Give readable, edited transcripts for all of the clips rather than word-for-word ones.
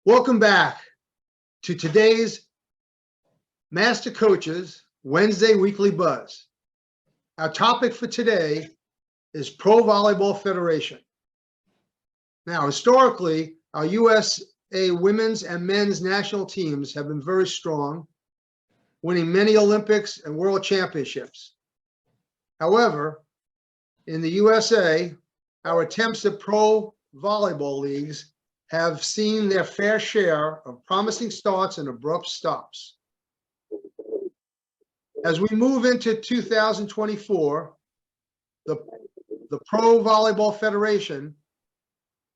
Welcome back to today's MasterCoaches Wednesday Weekly Buzz. Our topic for today is Pro Volleyball Federation. Now, historically, our USA women's and men's national teams have been very strong, winning many Olympics and world championships. However, in the USA, our attempts at pro volleyball leagues have seen their fair share of promising starts and abrupt stops. As we move into 2024, the Pro Volleyball Federation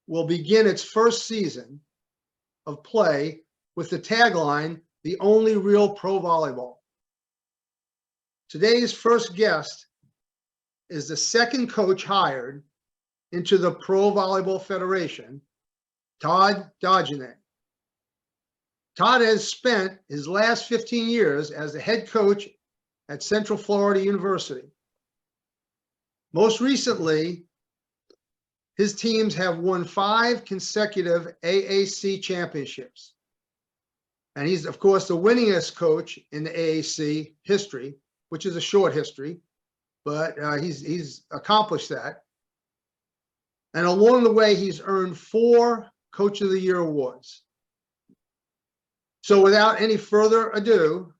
will begin its first season of play with the tagline, "The Only Real Pro Volleyball." Today's first guest is the second coach hired into the Pro Volleyball Federation, Todd Dagenais. Todd has spent his last 15 years as the head coach at Central Florida University. Most recently, his teams have won 5 consecutive AAC championships. And he's, of course, the winningest coach in the AAC history, which is a short history, but he's accomplished that. And along the way, he's earned 4 Coach of the Year awards. So without any further ado,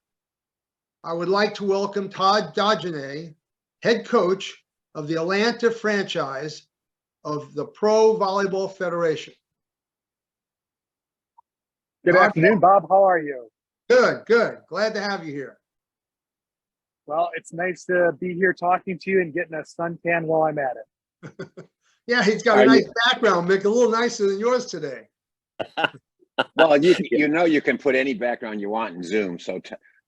I would like to welcome Todd Dagenais, head coach of the Atlanta franchise of the Pro Volleyball Federation. Good afternoon, Bob. How are you? Good, good. Glad to have you here. Well, it's nice to be here talking to you and getting a suntan while I'm at it. Yeah, he's got a nice background, Mick, a little nicer than yours today. Well, you can put any background you want in Zoom, so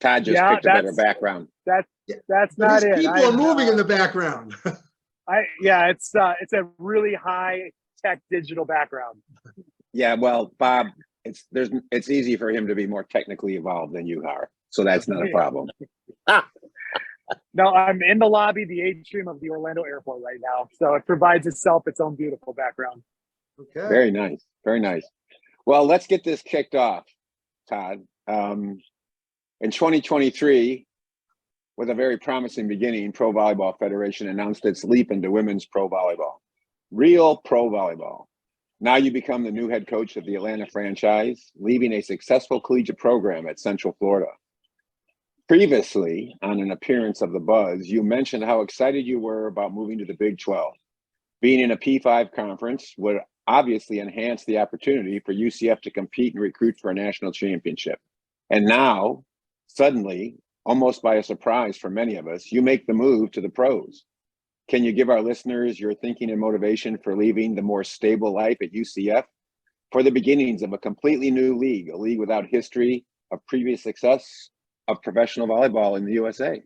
Todd just picked a better background. That's not it. People are moving in the background. It's a really high tech digital background. Yeah, well, Bob, it's easy for him to be more technically evolved than you are, so that's not a problem. No, I'm in the lobby, the atrium of the Orlando airport right now, so it provides itself its own beautiful background. Okay. Very nice, very nice. Well, let's get this kicked off, Todd. In 2023, with a very promising beginning, Pro Volleyball Federation announced its leap into women's pro volleyball, real pro volleyball. Now you become the new head coach of the Atlanta franchise, leaving a successful collegiate program at Central Florida. Previously, on an appearance of the Buzz, you mentioned how excited you were about moving to the Big 12. Being in a P5 conference would obviously enhance the opportunity for UCF to compete and recruit for a national championship. And now, suddenly, almost by a surprise for many of us, you make the move to the pros. Can you give our listeners your thinking and motivation for leaving the more stable life at UCF for the beginnings of a completely new league, a league without history of previous success of professional volleyball in the USA?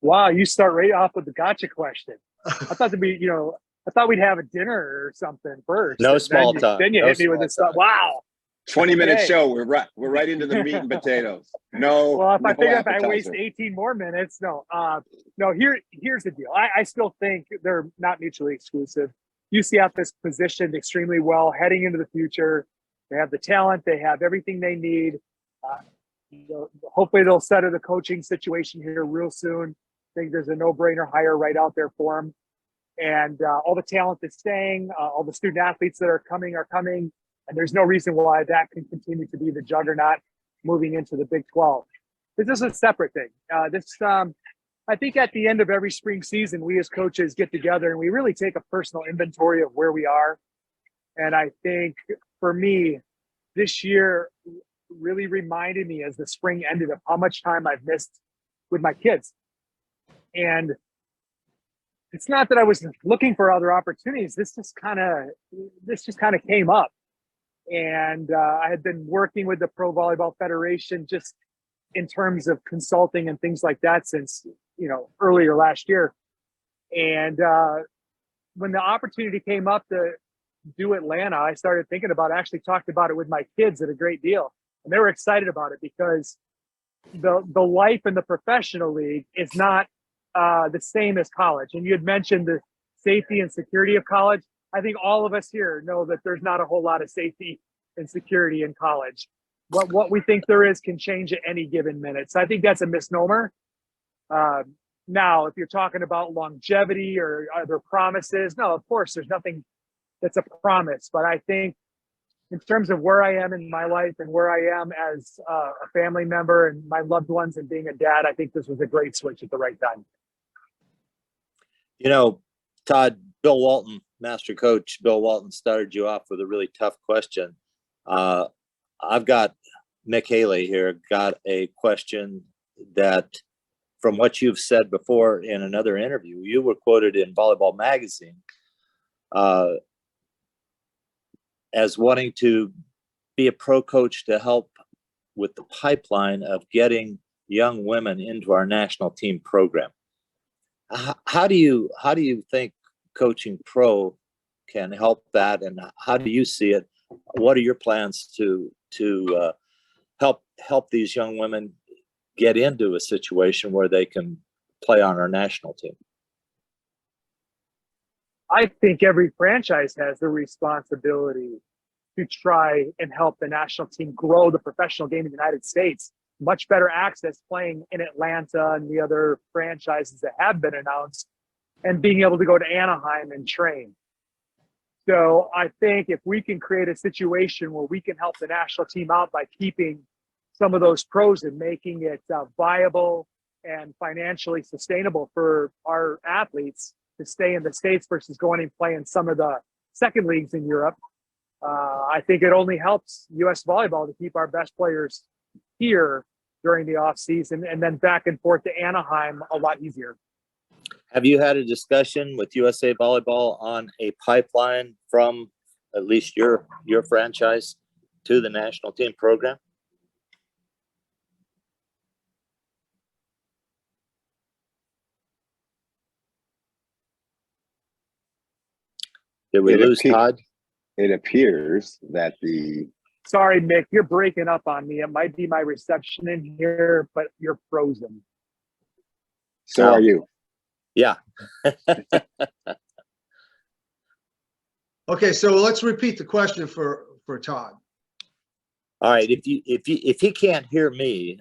Wow, you start right off with the gotcha question. I thought we'd have a dinner or something first. No small talk. Then you hit me with this stuff. Wow. 20-minute show. We're right into the meat and potatoes. Well, if I waste 18 more minutes, no. Here's the deal. I still think they're not mutually exclusive. UCF is positioned extremely well heading into the future. They have the talent. They have everything they need. Hopefully they'll settle the coaching situation here real soon. I think there's a no-brainer hire right out there for them. And all the talent is staying. All the student athletes that are coming. And there's no reason why that can continue to be the juggernaut moving into the Big 12. This is a separate thing. I think at the end of every spring season, we as coaches get together and we really take a personal inventory of where we are. And I think for me, this year really reminded me as the spring ended of how much time I've missed with my kids. And it's not that I was looking for other opportunities. This just kind of came up. And I had been working with the Pro Volleyball Federation just in terms of consulting and things like that since, earlier last year. And when the opportunity came up to do Atlanta, I started thinking about it. I actually talked about it with my kids at a great deal. And they were excited about it because the life in the professional league is not the same as college. And you had mentioned the safety and security of college. I think all of us here know that there's not a whole lot of safety and security in college. What we think there is can change at any given minute. So I think that's a misnomer. Now, if you're talking about longevity or other promises, no, of course, there's nothing that's a promise. But I think in terms of where I am in my life and where I am as a family member and my loved ones and being a dad, I think this was a great switch at the right time. You know, Todd, Bill Walton, Master Coach Bill Walton started you off with a really tough question. I've got Mick Haley here, got a question that, from what you've said before in another interview, you were quoted in Volleyball Magazine as wanting to be a pro coach to help with the pipeline of getting young women into our national team program. How do you think coaching pro can help that, and how do you see it? What are your plans to help these young women get into a situation where they can play on our national team? I think every franchise has the responsibility to try and help the national team grow the professional game in the United States. Much better access playing in Atlanta and the other franchises that have been announced, and being able to go to Anaheim and train. So I think if we can create a situation where we can help the national team out by keeping some of those pros and making it viable and financially sustainable for our athletes to stay in the States versus going and playing some of the second leagues in Europe, I think it only helps U.S. volleyball to keep our best players here during the off season, and then back and forth to Anaheim a lot easier. Have you had a discussion with USA Volleyball on a pipeline from at least your franchise to the national team program? Did we lose Todd? It appears that the... Sorry, Mick, you're breaking up on me. It might be my reception in here, but you're frozen. So are you. Yeah. Okay, so let's repeat the question for Todd. All right. If he can't hear me,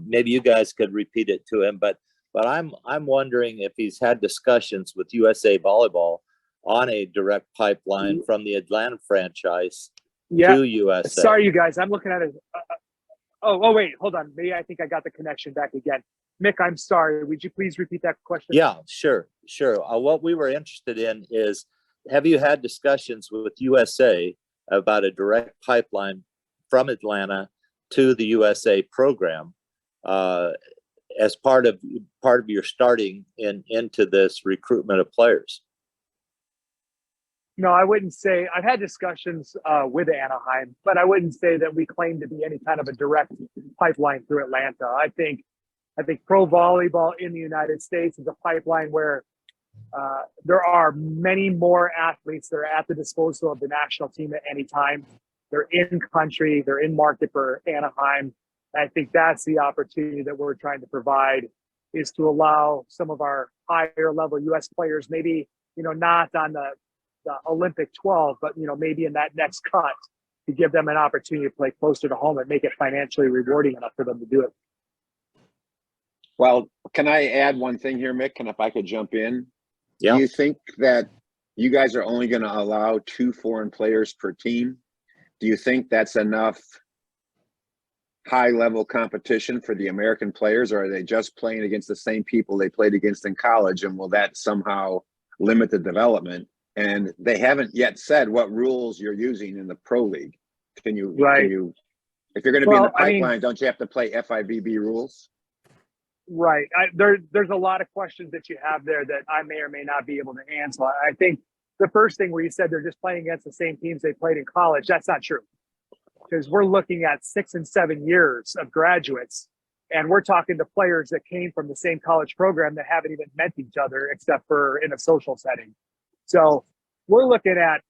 maybe you guys could repeat it to him. But I'm wondering if he's had discussions with USA Volleyball on a direct pipeline from the Atlanta franchise to USA. Sorry, you guys. I'm looking at it. Oh, wait, hold on. Maybe I think I got the connection back again. Mick, I'm sorry. Would you please repeat that question? Yeah, sure. What we were interested in is, have you had discussions with USA about a direct pipeline from Atlanta to the USA program as part of your starting into this recruitment of players? No, I wouldn't say. I've had discussions with Anaheim, but I wouldn't say that we claim to be any kind of a direct pipeline through Atlanta. I think pro volleyball in the United States is a pipeline where there are many more athletes that are at the disposal of the national team at any time. They're in country, they're in market for Anaheim. And I think that's the opportunity that we're trying to provide, is to allow some of our higher level U.S. players, maybe, not on the Olympic 12, but, maybe in that next cut, to give them an opportunity to play closer to home and make it financially rewarding enough for them to do it. Well, can I add one thing here, Mick? And if I could jump in? Yeah. Do you think that you guys are only going to allow 2 foreign players per team? Do you think that's enough high-level competition for the American players, or are they just playing against the same people they played against in college, and will that somehow limit the development? And they haven't yet said what rules you're using in the pro league. Can you, if you're going to be in the pipeline, don't you have to play FIVB rules? Right. There's a lot of questions that you have there that I may or may not be able to answer. I think the first thing where you said they're just playing against the same teams they played in college, that's not true. Because we're looking at 6 and 7 years of graduates, and we're talking to players that came from the same college program that haven't even met each other except for in a social setting. So we're looking at,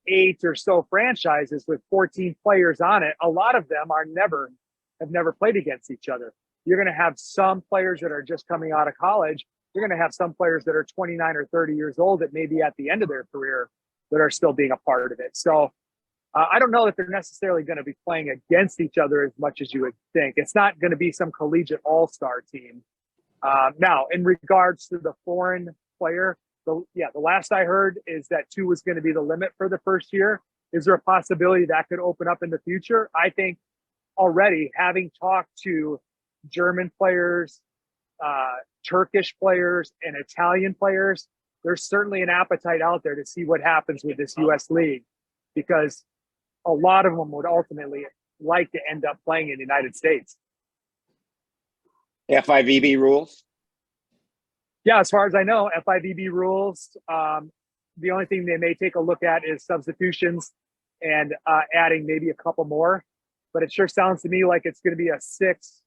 8 or so franchises with 14 players on it. A lot of them have never played against each other. You're going to have some players that are just coming out of college. You're going to have some players that are 29 or 30 years old that may be at the end of their career that are still being a part of it. So I don't know that they're necessarily going to be playing against each other as much as you would think. It's not going to be some collegiate all-star team. Now, in regards to the foreign player, the last I heard is that 2 was going to be the limit for the first year. Is there a possibility that could open up in the future? I think already, having talked to German players, Turkish players, and Italian players, there's certainly an appetite out there to see what happens with this U.S. league, because a lot of them would ultimately like to end up playing in the United States. FIVB rules? Yeah, as far as I know, FIVB rules. The only thing they may take a look at is substitutions and adding maybe a couple more. But it sure sounds to me like it's going to be a six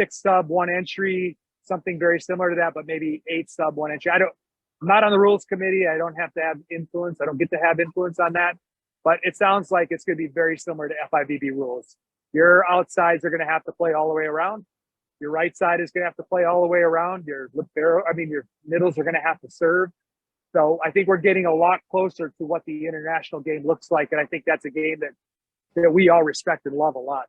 sub, 1 entry, something very similar to that, but maybe 8 sub, 1 entry. I'm not on the rules committee. I don't have to have influence. I don't get to have influence on that. But it sounds like it's going to be very similar to FIVB rules. Your outsides are going to have to play all the way around. Your right side is going to have to play all the way around. Your middles are going to have to serve. So I think we're getting a lot closer to what the international game looks like. And I think that's a game that we all respect and love a lot.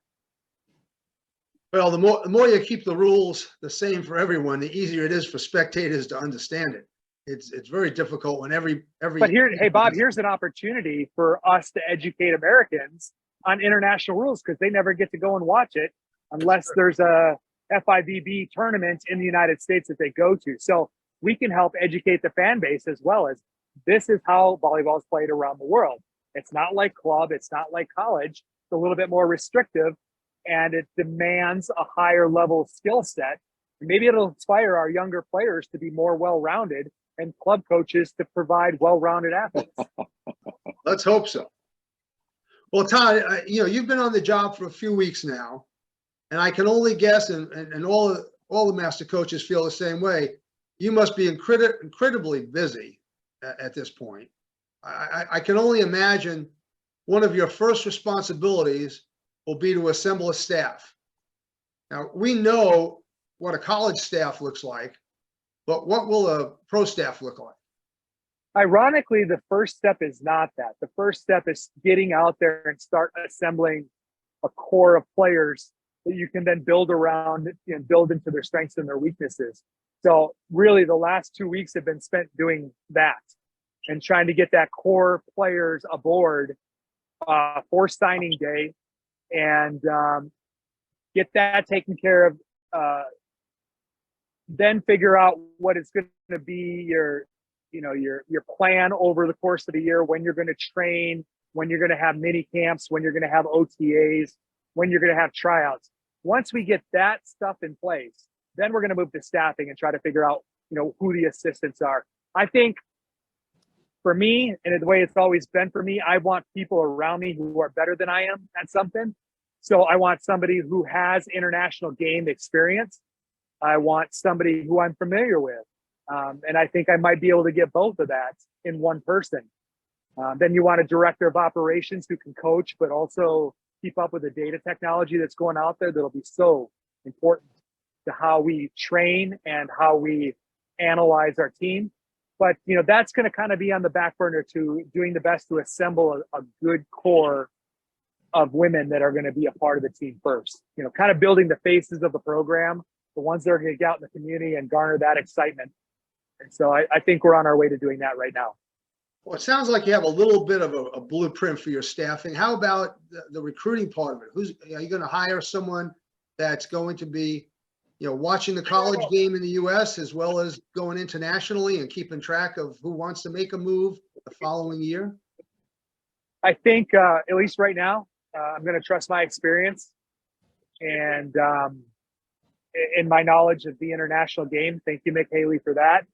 Well, the more you keep the rules the same for everyone, the easier it is for spectators to understand it. It's very difficult when every. But here, hey Bob, here's an opportunity for us to educate Americans on international rules, because they never get to go and watch it unless there's a FIVB tournament in the United States that they go to. So we can help educate the fan base as well, as this is how volleyball is played around the world. It's not like club, it's not like college. It's a little bit more restrictive, and it demands a higher level skill set. Maybe it'll inspire our younger players to be more well-rounded, and club coaches to provide well-rounded athletes. Let's hope so. Well, Todd, you've been on the job for a few weeks now, and I can only guess, and all the master coaches feel the same way. You must be incredibly busy at this point. I can only imagine one of your first responsibilities will be to assemble a staff. Now, we know what a college staff looks like, but what will a pro staff look like? Ironically, the first step is not that. The first step is getting out there and start assembling a core of players that you can then build around and build into their strengths and their weaknesses. So really, the last 2 weeks have been spent doing that and trying to get that core players aboard for signing day, and get that taken care of. Then figure out what is going to be your plan over the course of the year, when you're going to train, when you're going to have mini camps, when you're going to have OTAs, when you're going to have tryouts. Once we get that stuff in place, then we're going to move to staffing and try to figure out, who the assistants are. I think for me, and the way it's always been for me, I want people around me who are better than I am at something. So I want somebody who has international game experience. I want somebody who I'm familiar with. And I think I might be able to get both of that in one person. Then you want a director of operations who can coach, but also keep up with the data technology that's going out there that'll be so important to how we train and how we analyze our team. But, that's going to kind of be on the back burner to doing the best to assemble a good core of women that are going to be a part of the team first. Kind of building the faces of the program, the ones that are going to get out in the community and garner that excitement. And so I think we're on our way to doing that right now. Well, it sounds like you have a little bit of a blueprint for your staffing. How about the recruiting part of it? Are you going to hire someone that's going to be, watching the college game in the U.S. as well as going internationally and keeping track of who wants to make a move the following year? I think, at least right now, I'm going to trust my experience and in my knowledge of the international game. Thank you, Mick Haley, for that.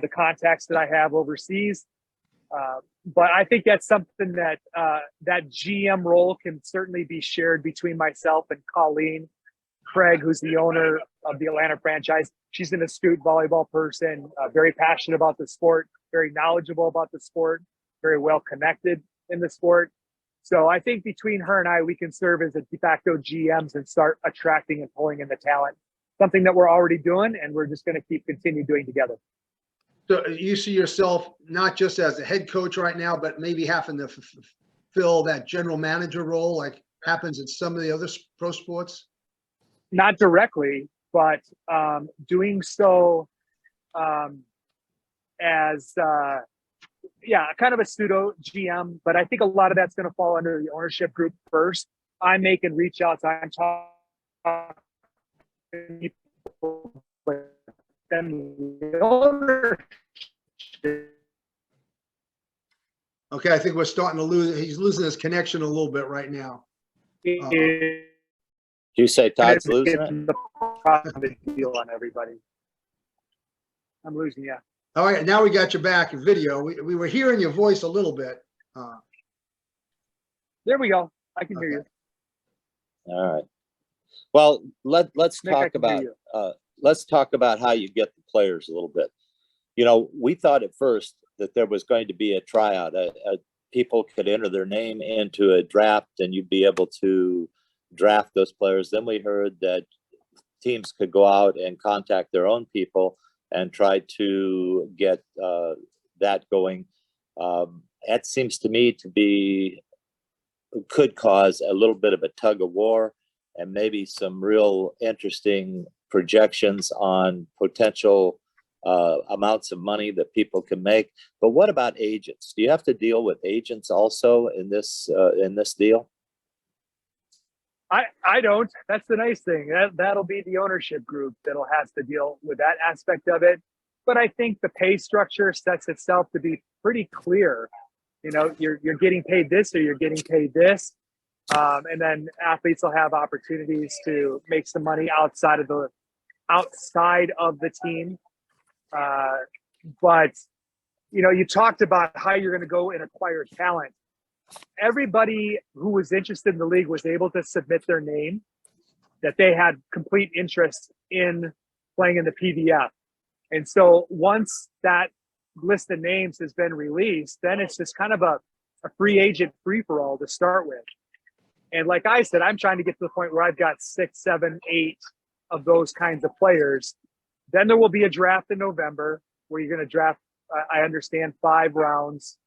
The contacts that I have overseas. But I think that's something that that GM role can certainly be shared between myself and Colleen Craig, who's the owner of the Atlanta franchise. She's an astute volleyball person, very passionate about the sport, very knowledgeable about the sport, very well connected in the sport. So I think between her and I, we can serve as a de facto GMs and start attracting and pulling in the talent, something that we're already doing, and we're just going to continue doing together. So you see yourself not just as a head coach right now, but maybe having to fill that general manager role like happens in some of the other pro sports? Not directly, but doing so as kind of a pseudo GM. But I think a lot of that's going to fall under the ownership group first. I'm making reach outs. I'm talking to people, but then the ownership. Okay, I think we're starting to lose. He's losing his connection a little bit right now. Did you say Todd's losing it? The profit deal on everybody. I'm losing you. All right, now we got you back in video. We were hearing your voice a little bit. There we go. I can hear you. All right. Well, let's Nick, talk about how you get the players a little bit. You know, we thought at first that there was going to be a tryout. People could enter their name into a draft and you'd be able to draft those players. Then we heard that teams could go out and contact their own people and try to get that going. That seems to me to be, could cause a little bit of a tug of war and maybe some real interesting projections on potential amounts of money that people can make. But what about agents? Do you have to deal with agents also in this deal? I don't. That's the nice thing. That'll be the ownership group that'll have to deal with that aspect of it. But I think the pay structure sets itself to be pretty clear. You know, you're getting paid this or you're getting paid this. And then athletes will have opportunities to make some money outside of the team. But, you know, you talked about how you're going to go and acquire talent. Everybody who was interested in the league was able to submit their name that they had complete interest in playing in the PVF. And so once that list of names has been released, then it's just kind of a free agent free-for-all to start with. And like I said, I'm trying to get to the point where I've got 6, 7, 8 of those kinds of players. Then there will be a draft in November where you're going to draft, I understand, 5 rounds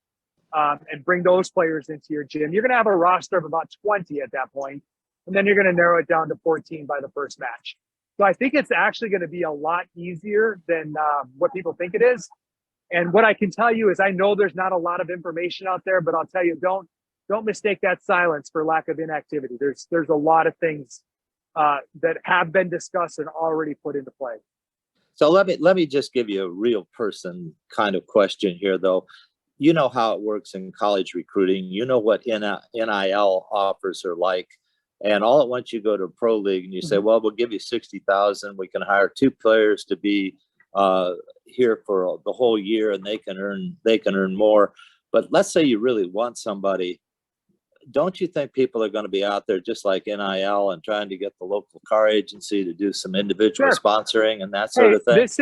and bring those players into your gym. You're going to have a roster of about 20 at that point, and then you're going to narrow it down to 14 by the first match. So I think it's actually going to be a lot easier than what people think it is. And what I can tell you is I know there's not a lot of information out there, but I'll tell you, don't mistake that silence for lack of inactivity. There's a lot of things that have been discussed and already put into play. So let me just give you a real person kind of question here, though. You know how it works in college recruiting. You know what NIL offers are like. And all at once you go to a pro league and you say, well, we'll give you $60,000. We can hire 2 players to be here for the whole year and they can earn more. But let's say you really want somebody. Don't you think people are going to be out there just like NIL and trying to get the local car agency to do some individual sponsoring and that sort of thing? This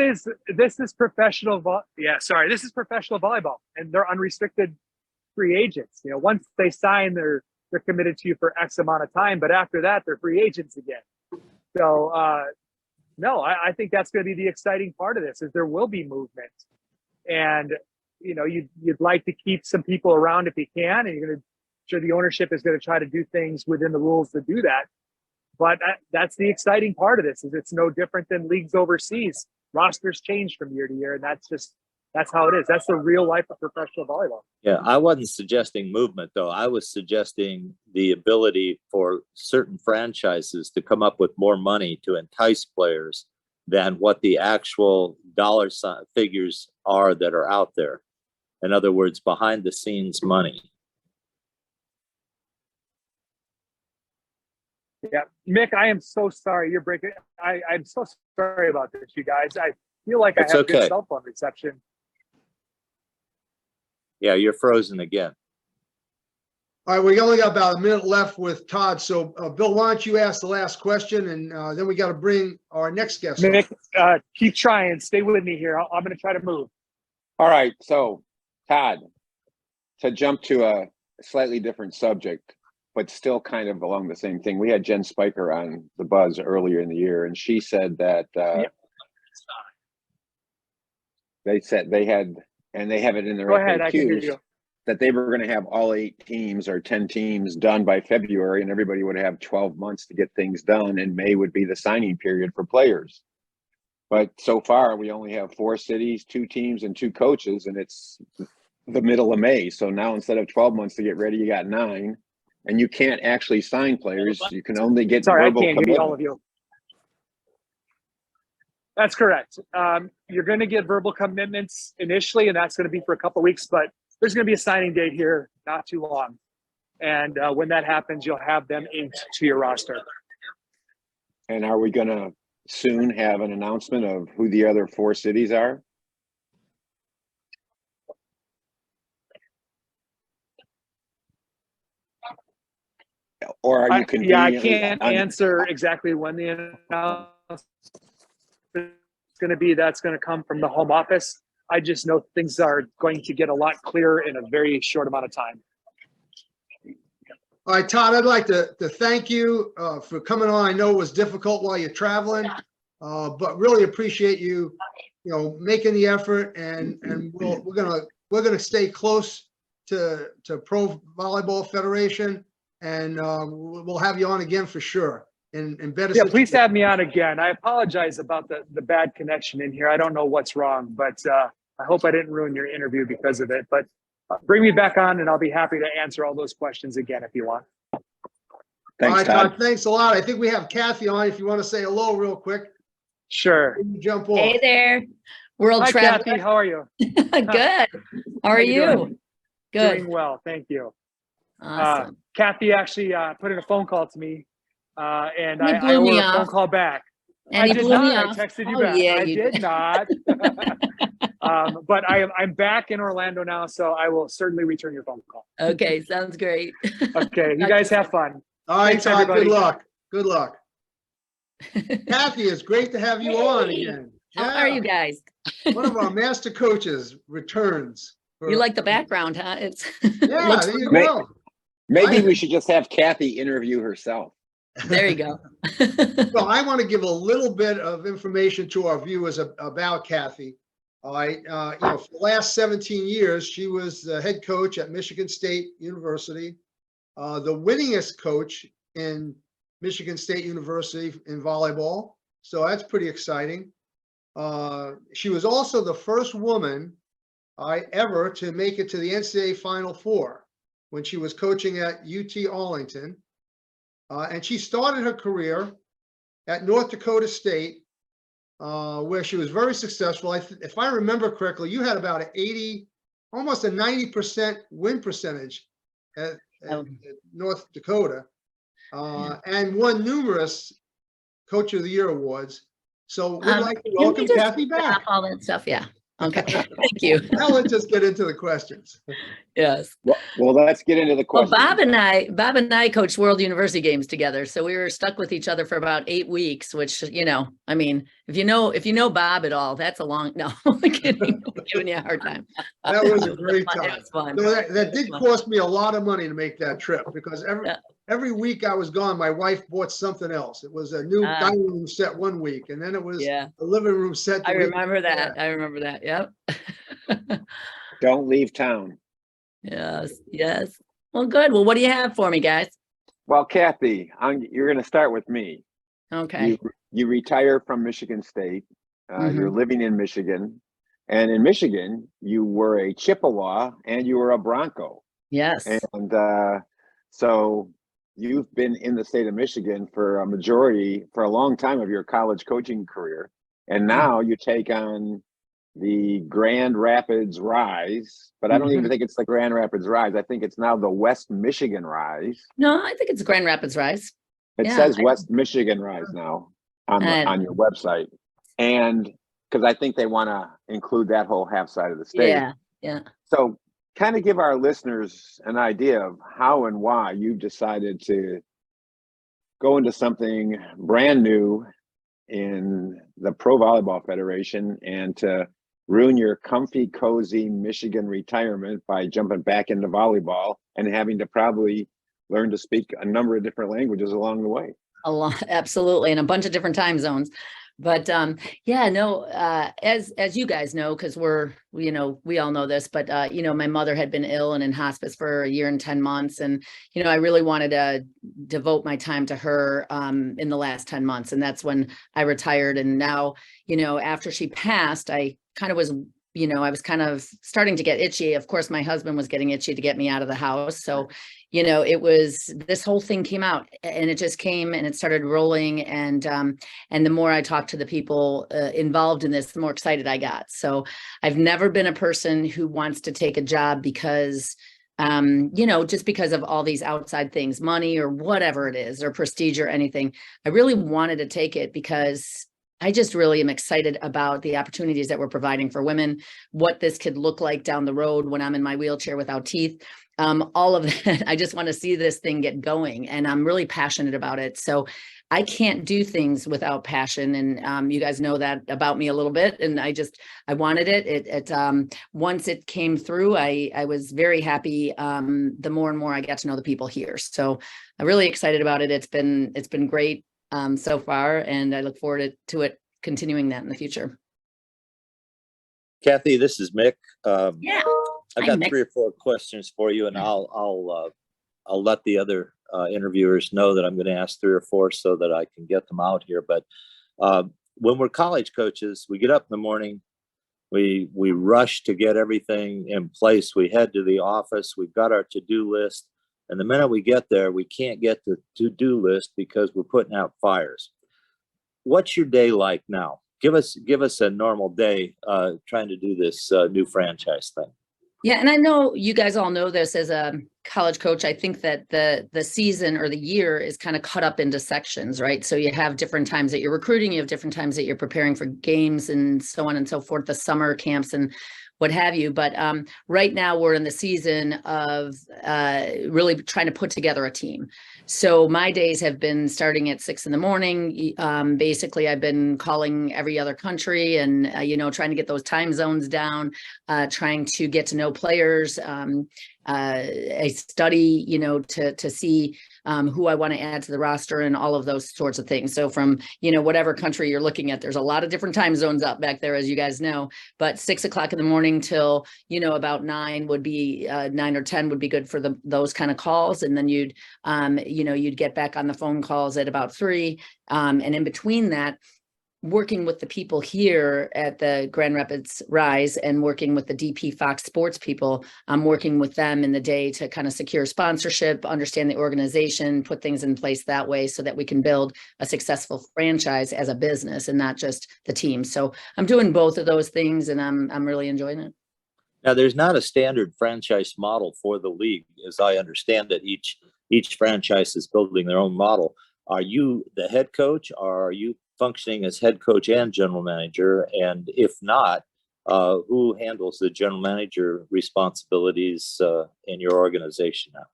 is professional. This is professional volleyball, and they're unrestricted free agents. You know, once they sign, they're committed to you for X amount of time, but after that, they're free agents again. So, no, I think that's going to be the exciting part of this is there will be movement, and you know, you'd like to keep some people around if you can, and you're going to. Sure, the ownership is going to try to do things within the rules to do that. But that's the exciting part of this is it's no different than leagues overseas. Rosters change from year to year, and that's how it is. That's the real life of professional volleyball. Yeah, I wasn't suggesting movement, though. I was suggesting the ability for certain franchises to come up with more money to entice players than what the actual dollar figures are that are out there. In other words, behind the scenes money. Yeah, Mick, I am so sorry. You're breaking. I'm so sorry about this, you guys. I feel like I have good cell phone reception. Yeah, you're frozen again. All right, we only got about a minute left with Todd. So, Bill, why don't you ask the last question, and then we got to bring our next guest. Mick, keep trying. Stay with me here. I'm going to try to move. All right, so Todd, to jump to a slightly different subject, but still kind of along the same thing. We had Jen Spiker on the Buzz earlier in the year, and she said that they said they had, and they have it in their Go ahead, I can hear you. that they were going to have all 8 teams or 10 teams done by February, and everybody would have 12 months to get things done, and May would be the signing period for players. But so far, we only have 4 cities, 2 teams, and 2 coaches, and it's the middle of May. So now instead of 12 months to get ready, you got 9, and you can't actually sign players. You can only get Sorry, I verbal can't hear all commitment. of you. That's correct. You're going to get verbal commitments initially, and that's going to be for a couple of weeks, but there's going to be a signing date here not too long. And when that happens, you'll have them inked to your roster. And are we going to soon have an announcement of who the other 4 cities are? Or are you conveniently? Yeah, I can't answer exactly when the announcement is going to be. That's going to come from the home office. I just know things are going to get a lot clearer in a very short amount of time. All right, Todd, I'd like to thank you for coming on. I know it was difficult while you're traveling, but really appreciate you, making the effort, and we're gonna stay close to Pro Volleyball Federation, and we'll have you on again for sure. In better. Yeah, please have me on again. I apologize about the bad connection in here. I don't know what's wrong, but I hope I didn't ruin your interview because of it. But bring me back on, and I'll be happy to answer all those questions again if you want. Thanks, all right, Todd. Thanks a lot. I think we have Cathy on. If you want to say hello real quick. Sure. You jump off. Hey there, world Hi, traveler. Cathy. How are you? Good. How are you you? doing? Good. Doing well. Thank you. Awesome. Kathy actually put in a phone call to me, and You I blew owe me her a phone off. call back. And I he did blew me not. I off. texted you Oh, back. yeah, I you did not. But I'm back in Orlando now, so I will certainly return your phone call. Okay, sounds great. Okay, you guys have fun. All right, Thanks, Todd. everybody. Good luck. Good luck. Kathy, it's great to have you on Hey, again. How are you guys? One of our master coaches returns. You like the background, huh? It's Yeah, looks there you May- go. Maybe Right. we should just have Kathy interview herself. there you go. Well, I want to give a little bit of information to our viewers about Kathy. All right, for the last 17 years, she was the head coach at Michigan State University, the winningest coach in Michigan State University in volleyball. So that's pretty exciting. She was also the first woman ever to make it to the NCAA Final Four when she was coaching at UT Arlington. And she started her career at North Dakota State, where she was very successful. If I remember correctly, you had about almost a 90% win percentage at North Dakota, and won numerous Coach of the Year awards. So we'd like to Can we welcome just Kathy stop back. all that stuff? Yeah. Okay. Thank you. Now let's just get into the questions. Yes. Well, let's get into the Well, question. Bob and I coached World University games together, so we were stuck with each other for about 8 weeks. Which, I mean, if you know Bob at all, that's a long. No, I'm kidding. I'm giving you a hard time. That was a great time. It was fun. So that did cost me a lot of money to make that trip, because every week I was gone, my wife bought something else. It was a new dining room set one week, and then it was a living room set. I remember that. I remember that. Yep. Don't leave town. Yes. Yes. Well, good. Well, what do you have for me, guys? Well, Kathy, you're going to start with me. Okay. You retire from Michigan State. You're living in Michigan. And in Michigan, you were a Chippewa and you were a Bronco. Yes. And so you've been in the state of Michigan for a long time of your college coaching career. And now you take on the Grand Rapids Rise, but I don't even think it's the Grand Rapids Rise. I think it's now the West Michigan Rise. No, I think it's Grand Rapids Rise. It says West Michigan Rise now on your website. And because I think they want to include that whole half side of the state. Yeah. Yeah. So kind of give our listeners an idea of how and why you decided to go into something brand new in the Pro Volleyball Federation and to ruin your comfy, cozy Michigan retirement by jumping back into volleyball and having to probably learn to speak a number of different languages along the way. A lot, absolutely, in a bunch of different time zones. But yeah, no, as you guys know, because we all know this, but my mother had been ill and in hospice for 1 year and 10 months. And, I really wanted to devote my time to her in the last 10 months. And that's when I retired. And now, after she passed, I kind of was, I was kind of starting to get itchy. Of course, my husband was getting itchy to get me out of the house. So, it was, this whole thing came out, and it just came and it started rolling. And the more I talked to the people involved in this, the more excited I got. So I've never been a person who wants to take a job because, just because of all these outside things, money or whatever it is, or prestige or anything. I really wanted to take it because I just really am excited about the opportunities that we're providing for women, what this could look like down the road when I'm in my wheelchair without teeth. All of that. I just want to see this thing get going, and I'm really passionate about it. So I can't do things without passion. And you guys know that about me a little bit. And I wanted it. Once it came through, I was very happy. The more and more I got to know the people here. So I'm really excited about it. It's been great so far, and I look forward to it continuing that in the future. Cathy, this is Mick. Yeah. I've got 3 or 4 questions for you, and I'll let the other interviewers know that I'm going to ask 3 or 4 so that I can get them out here. But when we're college coaches, we get up in the morning, we rush to get everything in place. We head to the office, we've got our to-do list, and the minute we get there, we can't get the to-do list because we're putting out fires. What's your day like now? Give us a normal day trying to do this new franchise thing. Yeah, and I know you guys all know this as a college coach. I think that the season or the year is kind of cut up into sections, right? So you have different times that you're recruiting, you have different times that you're preparing for games and so on and so forth, the summer camps and what have you. But right now we're in the season of really trying to put together a team. So my days have been starting at 6 a.m. Basically, I've been calling every other country and, trying to get those time zones down, trying to get to know players. I study, to see who I want to add to the roster and all of those sorts of things. So from, whatever country you're looking at, there's a lot of different time zones up back there, as you guys know, but 6 o'clock in the morning till, about 9 would be 9 or 10 would be good for those kind of calls. And then you'd get back on the phone calls at about 3. And in between that, working with the people here at the Grand Rapids Rise and working with the DP Fox Sports people, I'm working with them in the day to kind of secure sponsorship, understand the organization, put things in place that way so that we can build a successful franchise as a business and not just the team. So I'm doing both of those things, and I'm really enjoying it. Now, there's not a standard franchise model for the league, as I understand it. Each franchise is building their own model. Are you the head coach, or are you functioning as head coach and general manager? And if not, who handles the general manager responsibilities in your organization now?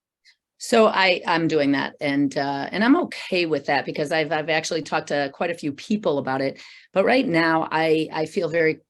So I'm doing that, and I'm okay with that because I've actually talked to quite a few people about it. But right now, I feel very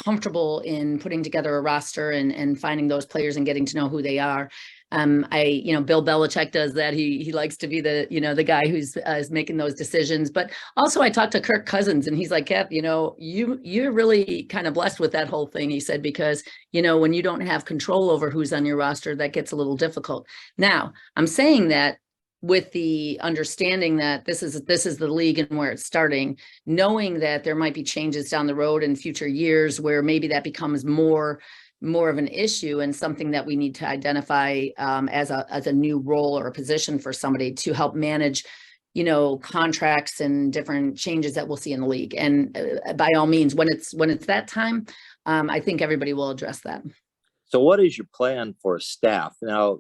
comfortable in putting together a roster and finding those players and getting to know who they are. Bill Belichick does that. He likes to be the guy who's is making those decisions. But also I talked to Kirk Cousins, and he's like, Cap, you're really kind of blessed with that whole thing. He said, because, when you don't have control over who's on your roster, that gets a little difficult. Now, I'm saying that with the understanding that this is the league and where it's starting, knowing that there might be changes down the road in future years where maybe that becomes more of an issue and something that we need to identify as a new role or a position for somebody to help manage, contracts and different changes that we'll see in the league. And by all means, when it's that time, I think everybody will address that. So what is your plan for staff? Now,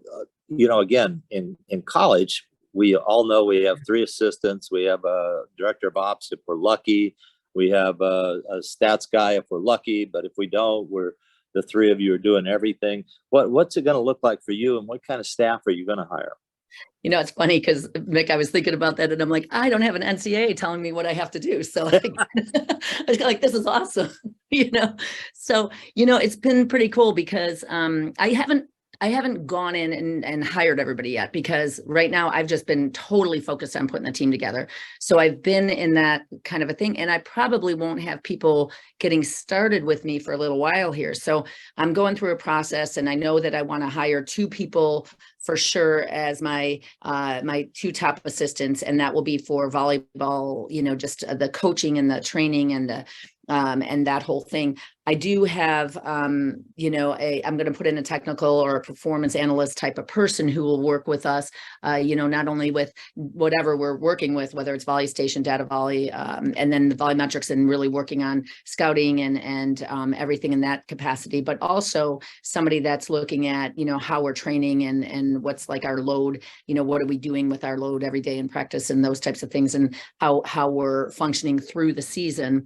again, in college, we all know we have 3 assistants. We have a director of ops if we're lucky. We have a stats guy if we're lucky. But if we don't, the 3 of you are doing everything. What's it going to look like for you, and what kind of staff are you going to hire? It's funny because, Mick, I was thinking about that, and I'm like, I don't have an NCAA telling me what I have to do. So I was like, this is awesome, So, it's been pretty cool because I I haven't gone in and hired everybody yet, because right now I've just been totally focused on putting the team together. So I've been in that kind of a thing, and I probably won't have people getting started with me for a little while here. So I'm going through a process, and I know that I want to hire 2 people for sure as my 2 top assistants, and that will be for volleyball, just the coaching and the training and that whole thing. I do have, I'm going to put in a technical or a performance analyst type of person who will work with us, not only with whatever we're working with, whether it's Volley Station, Data Volley, and then the volumetrics, and really working on scouting and everything in that capacity, but also somebody that's looking at, how we're training and what's like our load, what are we doing with our load every day in practice and those types of things, and how we're functioning through the season.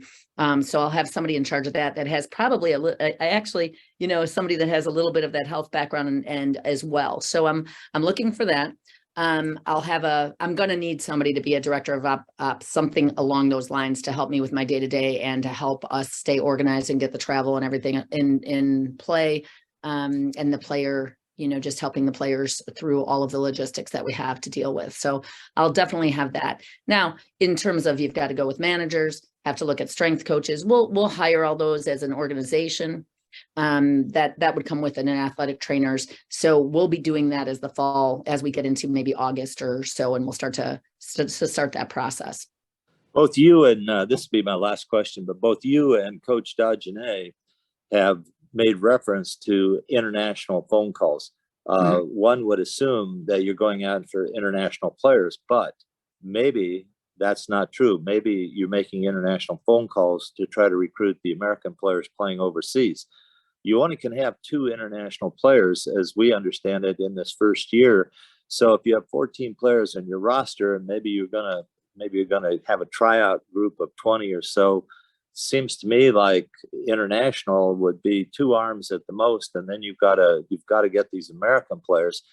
So I'll have somebody in charge of that has probably somebody that has a little bit of that health background and as well. So I'm looking for that. I'm going to need somebody to be a director of ops, something along those lines, to help me with my day-to-day and to help us stay organized and get the travel and everything in play. And the player, just helping the players through all of the logistics that we have to deal with. So I'll definitely have that. Now, in terms of, you've got to go with managers, have to look at strength coaches. We'll hire all those as an organization. That would come with an athletic trainers. So we'll be doing that as the fall, as we get into maybe August or so, and we'll start to start that process. Both you and this will be my last question, but both you and Coach Dagenais have made reference to international phone calls. One would assume that you're going out for international players, but maybe that's not true. Maybe you're making international phone calls to try to recruit the American players playing overseas. You only can have 2 international players, as we understand it, in this first year. So if you have 14 players in your roster, and maybe you're gonna have a tryout group of 20 or so, seems to me like international would be 2 arms at the most, and then you've got to get these American players.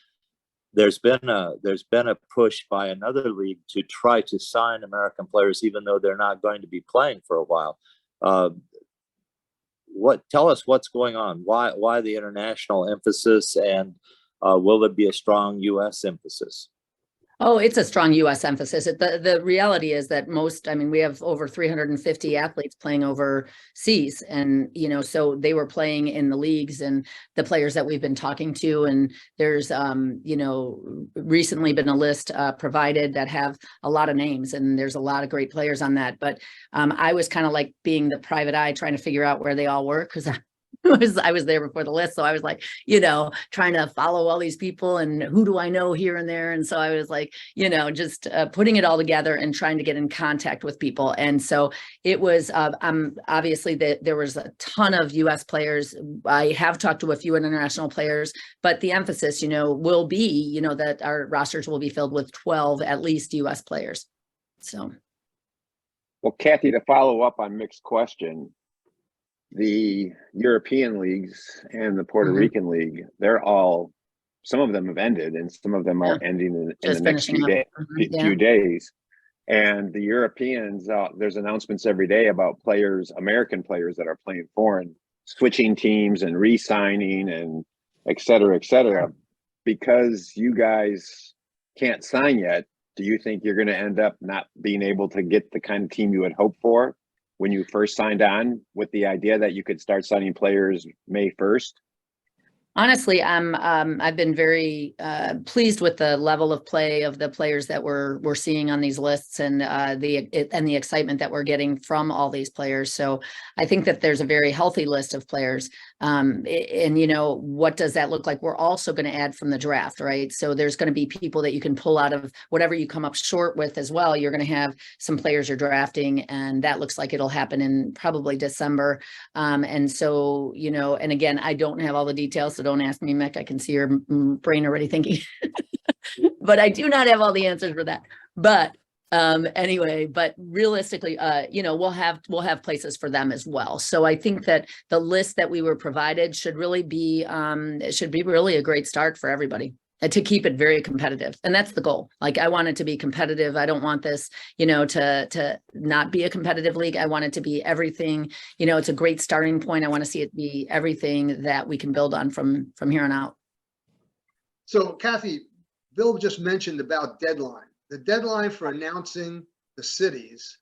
There's been a push by another league to try to sign American players, even though they're not going to be playing for a while. Tell us what's going on? Why the international emphasis, and will there be a strong U.S. emphasis? Oh, it's a strong U.S. emphasis. The reality is that we have over 350 athletes playing overseas, and, so they were playing in the leagues, and the players that we've been talking to, and there's, recently been a list provided that have a lot of names, and there's a lot of great players on that. But I was kind of like being the private eye, trying to figure out where they all were, because I was there before the list. So I was like, trying to follow all these people and who do I know here and there. And so I was like, just putting it all together and trying to get in contact with people. And so it was, obviously there was a ton of US players. I have talked to a few international players, but the emphasis, will be, that our rosters will be filled with 12 at least US players. So. Well, Cathy, to follow up on Mick's question, the European leagues and the Puerto Rican league, some of them have ended, and some of them are ending in the next few days. And the Europeans, there's announcements every day about American players that are playing foreign, switching teams and re-signing and et cetera, because you guys can't sign yet. Do you think you're going to end up not being able to get the kind of team you had hoped for when you first signed on, with the idea that you could start signing players May 1st? Honestly, I've been very pleased with the level of play of the players that we're seeing on these lists, and the excitement that we're getting from all these players. So I think that there's a very healthy list of players. And what does that look like? We're also going to add from the draft, right? So there's going to be people that you can pull out of whatever you come up short with as well. You're going to have some players you're drafting, and that looks like it'll happen in probably December. And so, and again, I don't have all the details, so don't ask me, Mick. I can see your brain already thinking, but I do not have all the answers for that. But anyway, but realistically, we'll have places for them as well. So I think that the list that we were provided should really be really a great start for everybody, to keep it very competitive. And that's the goal. Like, I want it to be competitive. I don't want this, to not be a competitive league. I want it to be everything. It's a great starting point. I want to see it be everything that we can build on from here on out. So Cathy, Bill just mentioned about deadline. The deadline for announcing the cities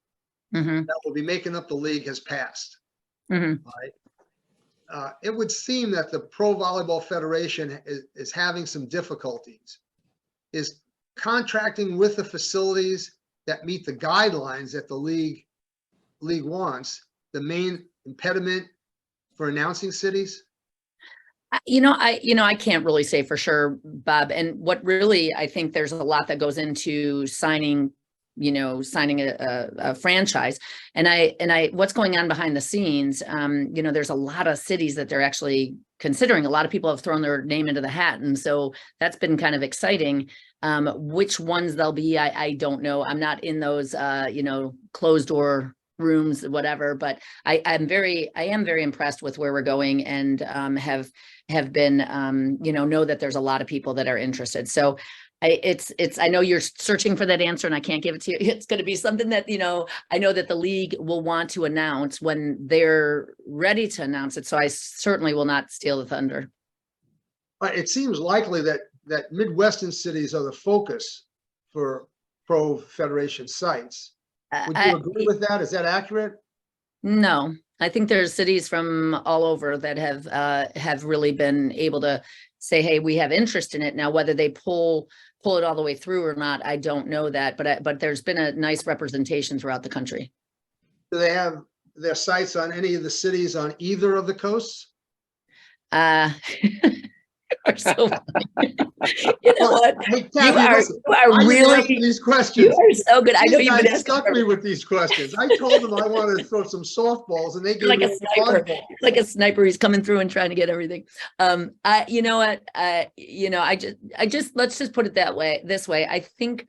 Mhm, that will be making up the league has passed. mhm. Right? It would seem that the Pro Volleyball Federation is having some difficulties. Is contracting with the facilities that meet the guidelines that the league wants the main impediment for announcing cities? I can't really say for sure, Bob. And what really, I think there's a lot that goes into signing a franchise. And what's going on behind the scenes, there's a lot of cities that they're actually considering. A lot of people have thrown their name into the hat. And so that's been kind of exciting. Which ones they'll be, I don't know. I'm not in those, closed door rooms, whatever, but I am very impressed with where we're going, and have been, know that there's a lot of people that are interested. So I know you're searching for that answer and I can't give it to you. It's going to be something that, I know that the league will want to announce when they're ready to announce it. So I certainly will not steal the thunder. It seems likely that Midwestern cities are the focus for Pro Federation sites. Would you agree with that? Is that accurate? No, I think there's cities from all over that have really been able to say, hey, we have interest in it. Now, whether they pull it all the way through or not, I don't know that, but there's been a nice representation throughout the country. Do they have their sites on any of the cities on either of the coasts? Are so funny. You know what? Hey, Cathy, you are really these questions. You are so good. I know you've been stuck me with these questions. I told them I wanted to throw some softballs, and they gave like me a sniper. Like a sniper, he's coming through and trying to get everything. You know what? I just let's just put it this way. I think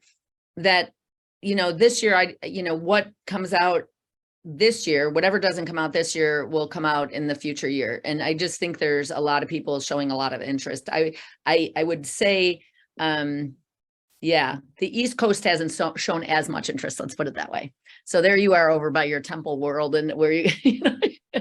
that this year, what comes out this year, whatever doesn't come out this year will come out in the future year. And I just think there's a lot of people showing a lot of interest. I would say, the East Coast hasn't shown as much interest. Let's put it that way. So there you are over by your Temple world, and where you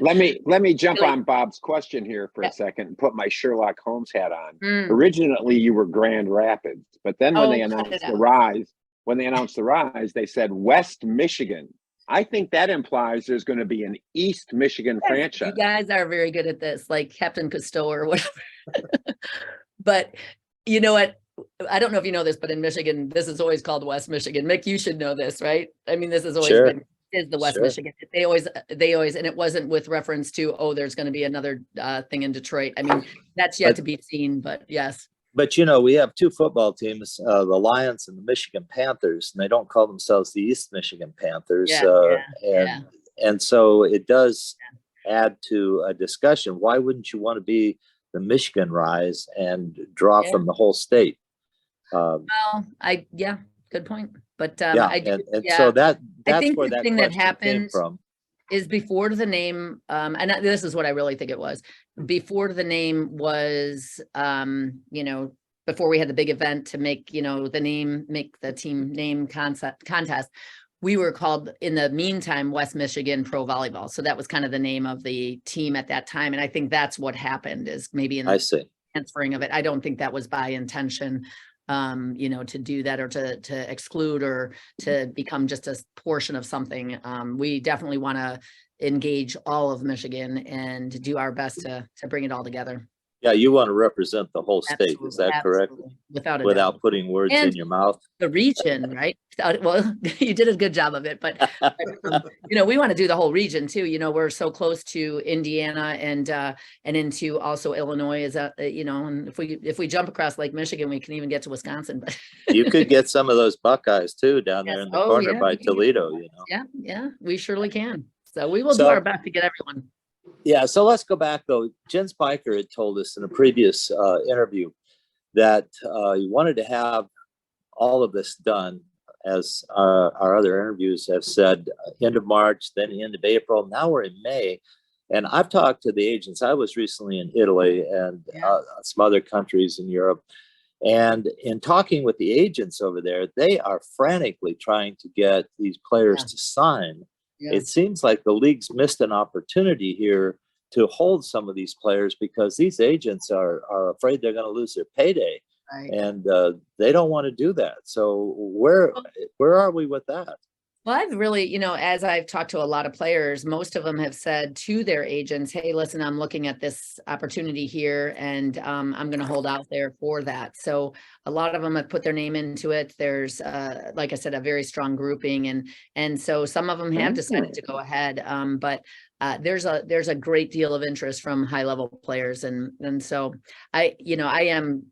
Let me jump on Bob's question here for a second and put my Sherlock Holmes hat on. Originally, you were Grand Rapids, but then when they announced the rise, they said West Michigan. I think that implies there's going to be an East Michigan franchise. You guys are very good at this, like Captain Cousteau or whatever. But you know what? I don't know if you know this, but in Michigan, this is always called West Michigan. Mick, you should know this, right? I mean, this has always been the West Michigan. They always, and it wasn't with reference to, there's going to be another thing in Detroit. I mean, that's yet to be seen, but yes. But we have two football teams, the Lions and the Michigan Panthers, and they don't call themselves the East Michigan Panthers. And so it does add to a discussion. Why wouldn't you want to be the Michigan Rise and draw from the whole state? Well, good point. But so that's I think where the that thing that happened came from. Is before the name, and this is what I really think it was, before the name was, before we had the big event to make, make the team name contest, we were called, in the meantime, West Michigan Pro Volleyball. So that was kind of the name of the team at that time. And I think that's what happened, is maybe in the transferring of it. I don't think that was by intention, to do that, or to exclude, or to become just a portion of something. We definitely want to engage all of Michigan and do our best to bring it all together. Yeah, you want to represent the whole state. Absolutely, is that correct? Without putting words in your mouth. The region, right? Well, you did a good job of it, but we want to do the whole region too. We're so close to Indiana and into also Illinois. And if we jump across Lake Michigan, we can even get to Wisconsin. But you could get some of those Buckeyes too down there in the corner by Toledo. Yeah, we surely can. So we will do our best to get everyone. Yeah, so let's go back though. Jen Spiker had told us in a previous interview that he wanted to have all of this done, as our other interviews have said, end of March, then end of April. Now we're in May. And I've talked to the agents. I was recently in Italy and some other countries in Europe. And in talking with the agents over there, they are frantically trying to get these players to sign. It seems like the league's missed an opportunity here to hold some of these players, because these agents are afraid they're going to lose their payday Right. and they don't want to do that. So where are we with that? Well, I've really, as I've talked to a lot of players, most of them have said to their agents, hey, listen, I'm looking at this opportunity here and I'm going to hold out there for that. So a lot of them have put their name into it. There's, like I said, a very strong grouping. And so some of them have decided to go ahead. But there's a great deal of interest from high level players. And so I am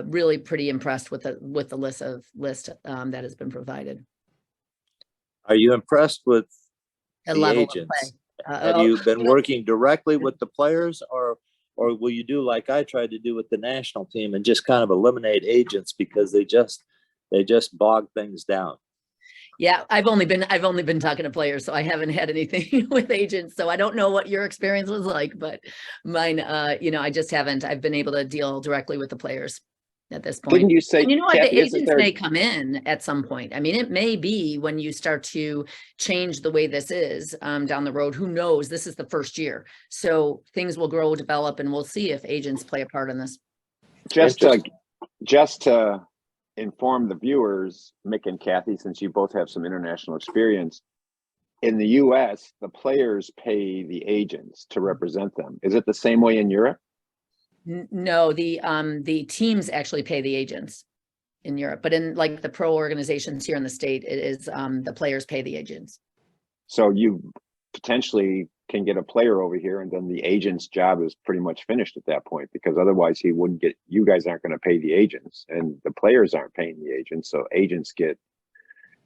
really pretty impressed with the list that has been provided. Are you impressed with The the level of agents? play. Have you been working directly with the players, or will you do like I tried to do with the national team and just kind of eliminate agents because they just bog things down? Yeah, I've only been talking to players, so I haven't had anything with agents. So I don't know what your experience was like, but mine, I just haven't. I've been able to deal directly with the players at this point. Didn't you say, And you know what? Cathy, The isn't agents there- may come in at some point. I mean, it may be when you start to change the way this is down the road. Who knows? This is the first year. So things will grow, develop, and we'll see if agents play a part in this. just to inform the viewers, Mick and Cathy, since you both have some international experience, in the US, the players pay the agents to represent them. Is it the same way in Europe? No, the teams actually pay the agents in Europe, but in like the pro organizations here in the state, it is the players pay the agents. So you potentially can get a player over here, and then the agent's job is pretty much finished at that point, because otherwise he wouldn't get, you guys aren't going to pay the agents and the players aren't paying the agents. So agents get,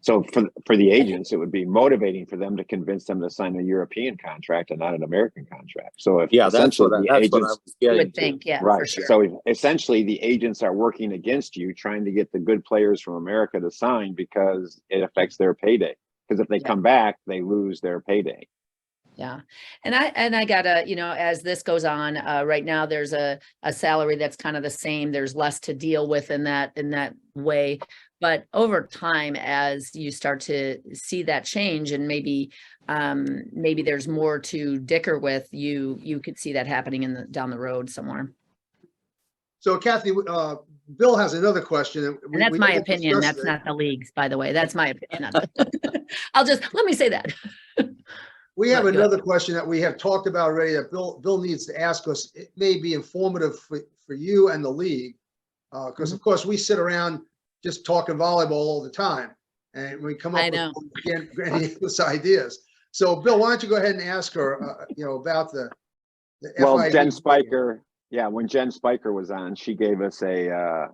so for the agents, it would be motivating for them to convince them to sign a European contract and not an American contract. So if that's what I was You getting would to. think, yeah, right. for sure. So essentially the agents are working against you, trying to get the good players from America to sign because it affects their payday. Because if they come back, they lose their payday. Yeah. And I gotta, as this goes on, right now, there's a salary that's kind of the same. There's less to deal with in that way. But over time, as you start to see that change and maybe there's more to dicker with, you could see that happening down the road somewhere. So Cathy, Bill has another question. And that's my opinion. That's not the league's, by the way. That's my opinion. Let me say that. We have another question that we have talked about already that Bill needs to ask us. It may be informative for you and the league, because of course we sit around just talking volleyball all the time, and we come up with grandiose ideas. So Bill, why don't you go ahead and ask her, about the well, Jen Spiker. Yeah, when Jen Spiker was on, she gave us a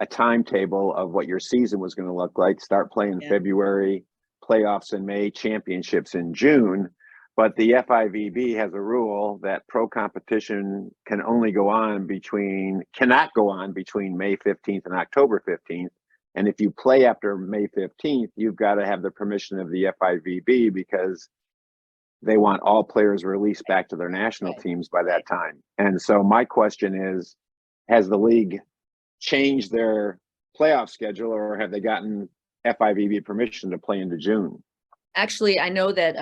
timetable of what your season was going to look like. Start playing in February, playoffs in May, championships in June. But the FIVB has a rule that pro competition cannot go on between May 15th and October 15th. And if you play after May 15th, you've got to have the permission of the FIVB, because they want all players released back to their national teams by that time. And so my question is, has the league changed their playoff schedule, or have they gotten FIVB permission to play into June? Actually, I know that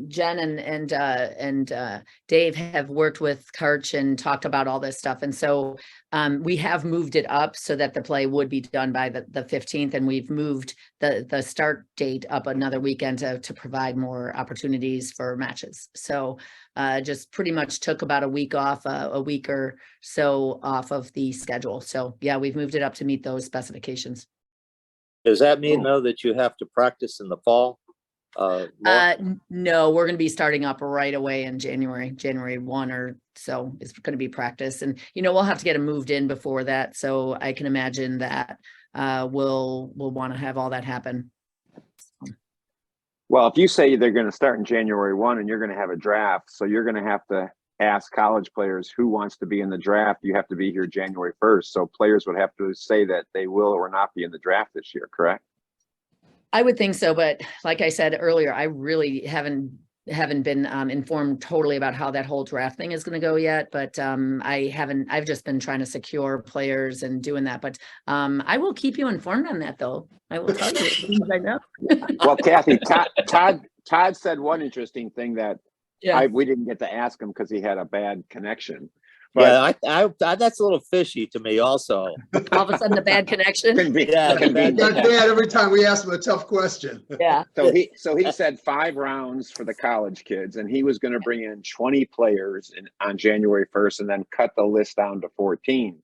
Jen and Dave have worked with Karch and talked about all this stuff. And so we have moved it up so that the play would be done by the 15th. And we've moved the start date up another weekend to provide more opportunities for matches. So just pretty much took about a week off, a week or so off of the schedule. So yeah, we've moved it up to meet those specifications. Does that mean though that you have to practice in the fall? No, we're going to be starting up right away in January 1 or so. It's going to be practice, and we'll have to get them moved in before that. So I can imagine that we'll want to have all that happen. Well, if you say they're going to start in January 1 and you're going to have a draft, so you're going to have to ask college players who wants to be in the draft. You have to be here January 1st. So players would have to say that they will or not be in the draft this year, correct? I would think so, but like I said earlier, I really haven't been informed totally about how that whole draft thing is going to go yet. But I've just been trying to secure players and doing that. But I will keep you informed on that, though. I will tell you as soon as I know. Well, Cathy, Todd said one interesting thing that we didn't get to ask him because he had a bad connection. But that's a little fishy to me also. All of a sudden, a bad connection. Yeah, convenient. Got bad every time we ask him a tough question. Yeah. So he said 5 rounds for the college kids, and he was going to bring in 20 players on January 1st, and then cut the list down to 14.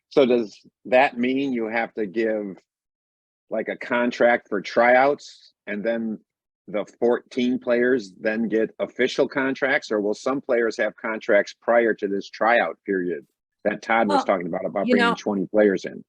So does that mean you have to give like a contract for tryouts, and then the 14 players then get official contracts, or will some players have contracts prior to this tryout period that Todd was talking about bringing 20 players in?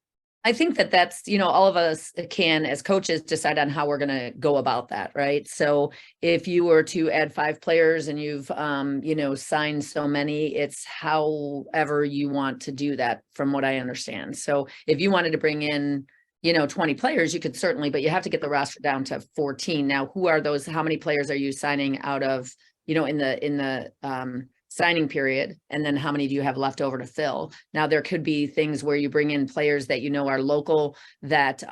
I think that's, all of us can, as coaches, decide on how we're going to go about that, right? So if you were to add 5 players and you've, signed so many, it's however you want to do that, from what I understand. So if you wanted to bring in 20 players, you could certainly, but you have to get the roster down to 14. Now, who are those? How many players are you signing out of, in the signing period? And then how many do you have left over to fill? Now, there could be things where you bring in players that are local, that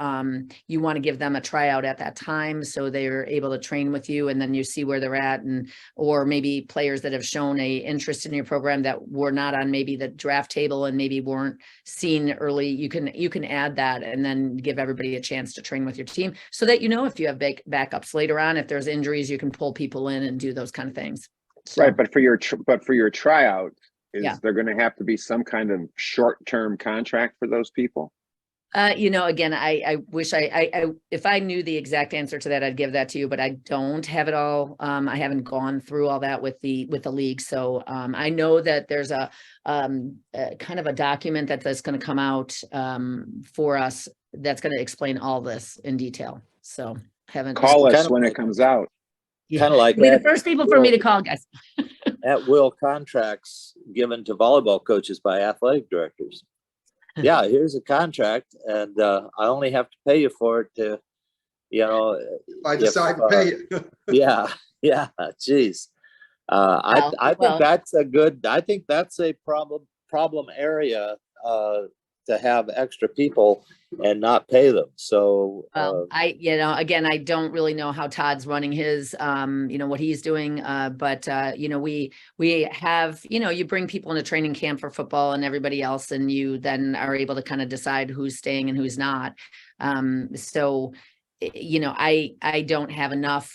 you want to give them a tryout at that time, so they're able to train with you, and then you see where they're at. And or maybe players that have shown a interest in your program that were not on maybe the draft table and maybe weren't seen early. You can add that, and then give everybody a chance to train with your team, so that if you have backups later on, if there's injuries, you can pull people in and do those kind of things. So, right, but for your tryout, there going to have to be some kind of short-term contract for those people? Again, I wish I if I knew the exact answer to that, I'd give that to you, but I don't have it all. I haven't gone through all that with the league. So I know that there's a kind of a document that's going to come out for us that's going to explain all this in detail. So haven't call us when it comes out. Kind of like be the first people for me to call, guys. At will contracts given to volleyball coaches by athletic directors. Yeah, here's a contract, and I only have to pay you for it to, If I decide to pay it. yeah, geez. I think that's a problem area to have extra people and not pay them. So again, I don't really know how Todd's running his, what he's doing. But we have, you bring people into training camp for football and everybody else, and you then are able to kind of decide who's staying and who's not. So, I don't have enough,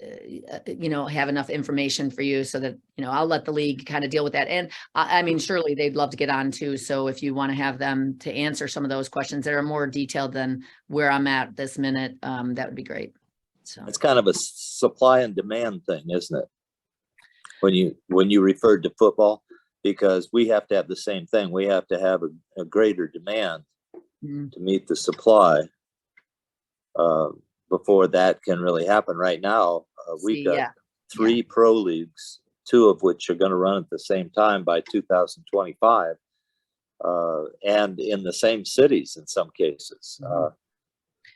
have enough information for you, so that, I'll let the league kind of deal with that. And I mean, surely they'd love to get on too. So if you want to have them to answer some of those questions that are more detailed than where I'm at this minute, that would be great. So it's kind of a supply and demand thing, isn't it? When you referred to football, because we have to have the same thing. We have to have a greater demand to meet the supply. Before that can really happen. Right now, we've got 3 pro leagues, 2 of which are going to run at the same time by 2025, and in the same cities in some cases.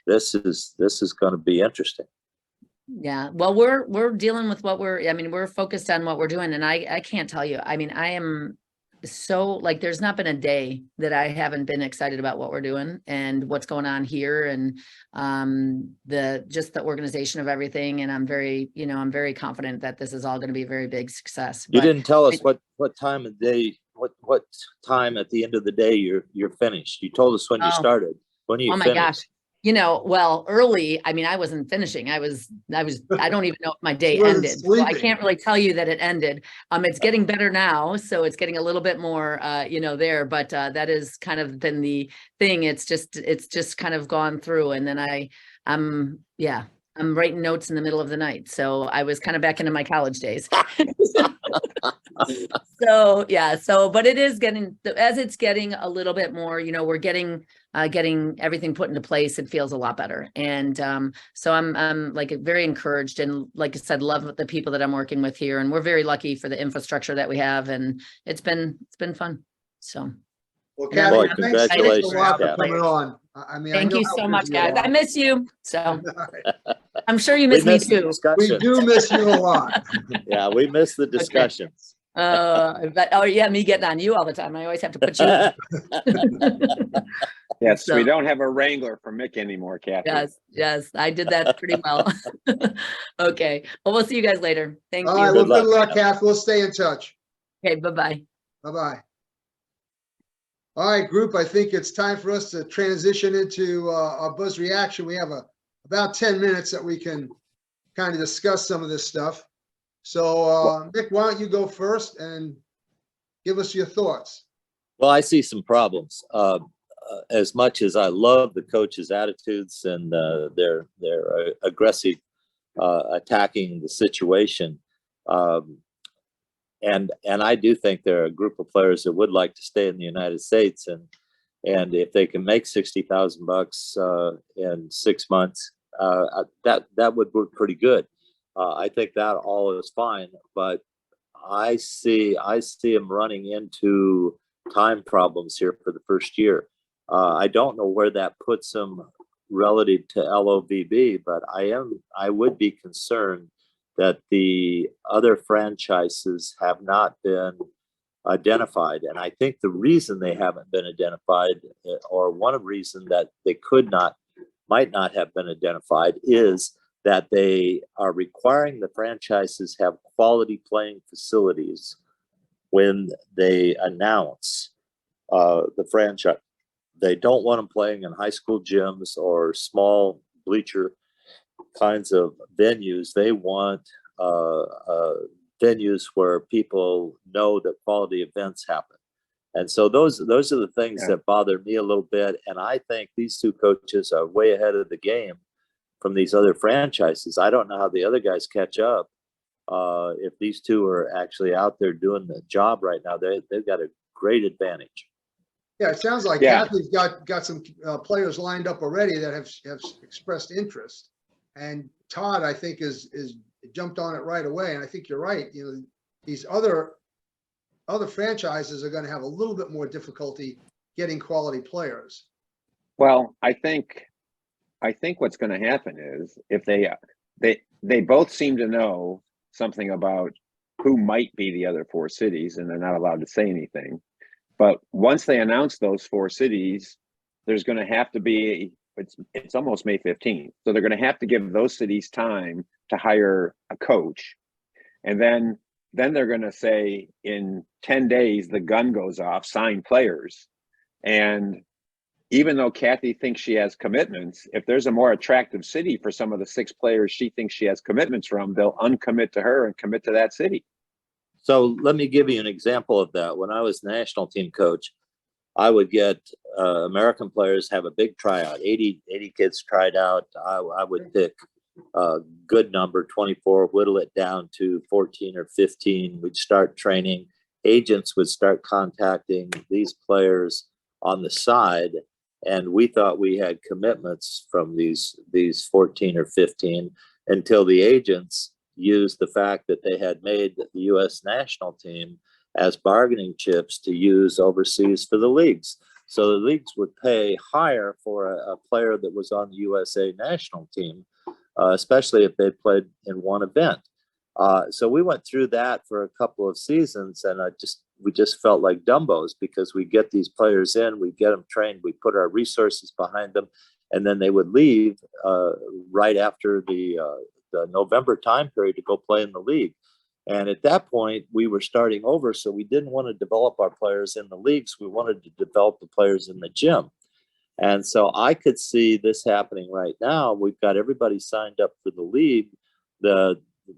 This is going to be interesting. Yeah, well, we're dealing with we're focused on what we're doing, and I can't tell you. I mean, I am so, there's not been a day that I haven't been excited about what we're doing and what's going on here, and the organization of everything. And I'm very confident that this is all going to be a very big success. You didn't tell us what time of day, what time at the end of the day you're finished. You told us when you started. When are you finished? Gosh. Well, early, I mean, I wasn't finishing. I don't even know if my day ended. So I can't really tell you that it ended. It's getting better now. So it's getting a little bit more, there, but that is kind of been the thing. It's just kind of gone through. And then I'm writing notes in the middle of the night. So I was kind of back into my college days. But it is getting a little bit more, we're getting everything put into place. It feels a lot better. And so I'm very encouraged, and like I said, love the people that I'm working with here. And we're very lucky for the infrastructure that we have, and it's been fun. So. Well, Cathy, congratulations. Thanks a lot for coming on. I mean, thank you so much, guys. I miss you. So I'm sure you miss me too. We do miss you a lot. Yeah, we miss the discussions. Me getting on you all the time. I always have to put you. Yes, so, we don't have a wrangler for Mick anymore, Cathy. Yes, I did that pretty well. Okay, well, we'll see you guys later. Thank you. All right, well, good luck, Kath. We'll stay in touch. Okay, bye-bye. Bye-bye. All right, group, I think it's time for us to transition into our buzz reaction. We have about 10 minutes that we can kind of discuss some of this stuff. So, Nick, why don't you go first and give us your thoughts? Well, I see some problems. As much as I love the coaches' attitudes and their aggressive attacking the situation, and I do think there are a group of players that would like to stay in the United States, and if they can make $60,000 in 6 months, that would work pretty good. I think that all is fine, but I see them running into time problems here for the first year. I don't know where that puts them relative to LOVB, but I would be concerned that the other franchises have not been identified. And I think the reason they haven't been identified, or one of the reasons that they might not have been identified, is that they are requiring the franchises have quality playing facilities when they announce the franchise. They don't want them playing in high school gyms or small bleacher kinds of venues. They want venues where people know that quality events happen. And so those are the things that bother me a little bit. And I think these two coaches are way ahead of the game from these other franchises. I don't know how the other guys catch up. If these two are actually out there doing the job right now, they've got a great advantage. Yeah, it sounds like Cathy's got some players lined up already that have expressed interest, and Todd, I think, is jumped on it right away. And I think you're right. You know, these other franchises are going to have a little bit more difficulty getting quality players. Well, I think what's going to happen is if they both seem to know something about who might be the other four cities, and they're not allowed to say anything. But once they announce those four cities, there's going to have to be, it's almost May 15th. So they're going to have to give those cities time to hire a coach. And then they're going to say in 10 days, the gun goes off, sign players. And even though Cathy thinks she has commitments, if there's a more attractive city for some of the 6 players she thinks she has commitments from, they'll uncommit to her and commit to that city. So let me give you an example of that. When I was national team coach, I would get American players have a big tryout, 80 kids tried out. I would pick a good number, 24, whittle it down to 14 or 15. We'd start training. Agents would start contacting these players on the side, and we thought we had commitments from these 14 or 15 until the agents used the fact that they had made the U.S. national team as bargaining chips to use overseas for the leagues. So the leagues would pay higher for a player that was on the USA national team, especially if they played in one event. So we went through that for a couple of seasons, and we just felt like Dumbos, because we get these players in, we get them trained, we put our resources behind them, and then they would leave right after the November time period to go play in the league. And at that point, we were starting over, so we didn't want to develop our players in the leagues. We wanted to develop the players in the gym. And so I could see this happening right now. We've got everybody signed up for the league.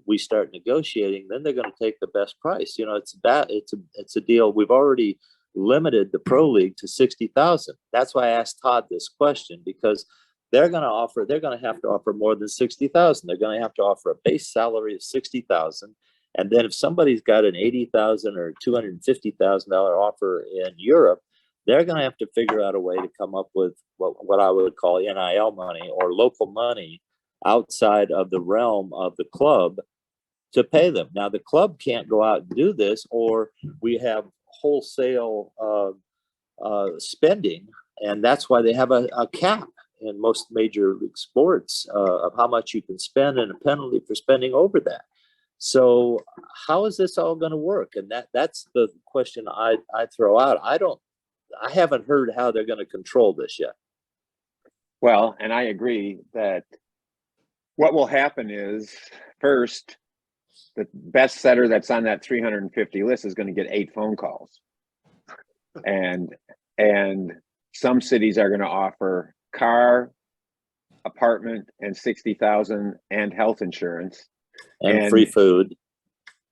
We start negotiating, then they're going to take the best price. You know, it's a deal. We've already limited the pro league to 60,000. That's why I asked Todd this question, because they're going to have to offer more than 60,000. They're going to have to offer a base salary of 60,000. And then if somebody's got an $80,000 or $250,000 offer in Europe, they're going to have to figure out a way to come up with what I would call NIL money or local money outside of the realm of the club to pay them. Now, the club can't go out and do this, or we have wholesale spending, and that's why they have a cap in most major league sports of how much you can spend and a penalty for spending over that. So how is this all going to work? And that's the question I throw out. I haven't heard how they're going to control this yet. Well, and I agree that what will happen is, first, the best setter that's on that 350 list is going to get 8 phone calls. And And some cities are going to offer car, apartment, and 60,000 and health insurance And free food.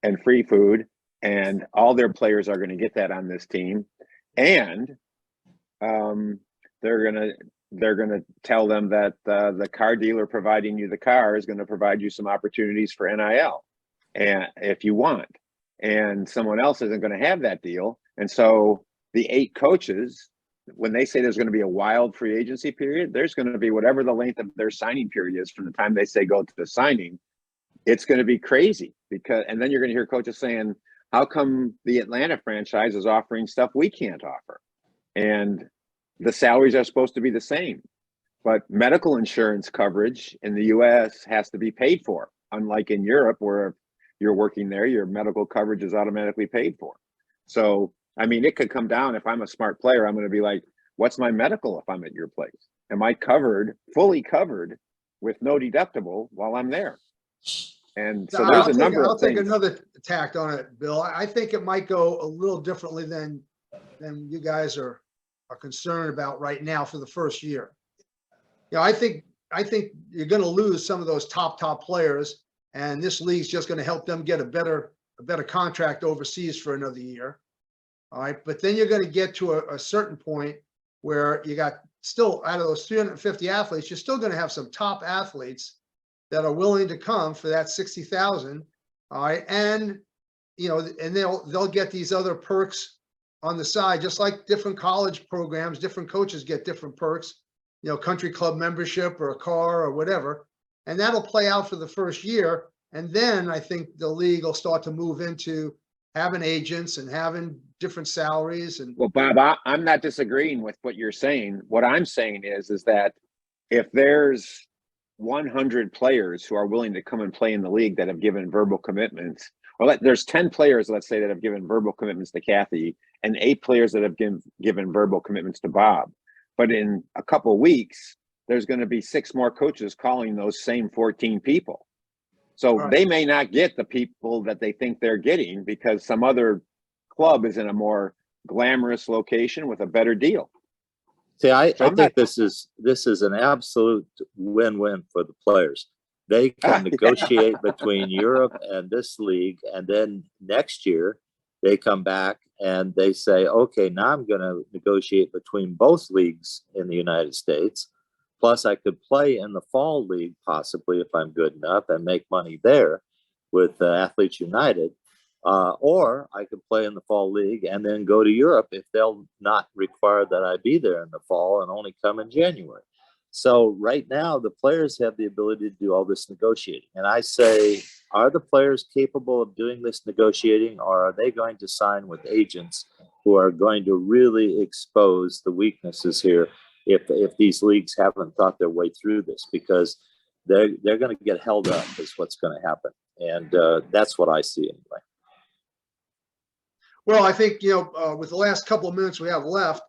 and free food. And all their players are going to get that on this team. And they're going to tell them that the car dealer providing you the car is going to provide you some opportunities for NIL, and if you want, and someone else isn't going to have that deal. And so the 8 coaches, when they say there's going to be a wild free agency period, there's going to be whatever the length of their signing period is from the time they say go to the signing. It's going to be crazy, because, and then you're going to hear coaches saying, how come the Atlanta franchise is offering stuff we can't offer? And the salaries are supposed to be the same, but medical insurance coverage in the US has to be paid for. Unlike in Europe, where if you're working there, your medical coverage is automatically paid for. So, I mean, it could come down, if I'm a smart player, I'm going to be like, what's my medical if I'm at your place? Am I covered, fully covered, with no deductible while I'm there? And so there's a number of things. I'll take another tact on it, Bill. I think it might go a little differently than you guys are concerned about right now for the first year. You know, I think you're going to lose some of those top players, and this league's just going to help them get a better contract overseas for another year. All right, but then you're going to get to a certain point where you got still, out of those 350 athletes, you're still going to have some top athletes that are willing to come for that 60,000. All right, and you know, and they'll get these other perks on the side, just like different college programs, different coaches get different perks, you know, country club membership or a car or whatever. And that'll play out for the first year. And then I think the league will start to move into having agents and having different salaries. And well, Bob, I'm not disagreeing with what you're saying. What I'm saying is that if there's 100 players who are willing to come and play in the league that have given verbal commitments, well, there's 10 players, let's say, that have given verbal commitments to Cathy, and 8 players that have given verbal commitments to Bob. But in a couple of weeks, there's going to be 6 more coaches calling those same 14 people. So right, they may not get the people that they think they're getting because some other club is in a more glamorous location with a better deal. See, I think this is an absolute win-win for the players. They can negotiate between Europe and this league, and then next year they come back and they say, okay, now I'm going to negotiate between both leagues in the United States. Plus, I could play in the fall league possibly if I'm good enough and make money there with Athletes United. Or I could play in the fall league and then go to Europe if they'll not require that I be there in the fall and only come in January. So right now, the players have the ability to do all this negotiating. And I say, are the players capable of doing this negotiating, or are they going to sign with agents who are going to really expose the weaknesses here if these leagues haven't thought their way through this? Because they're going to get held up is what's going to happen. And that's what I see anyway. well, I think, you know, with the last couple of minutes we have left,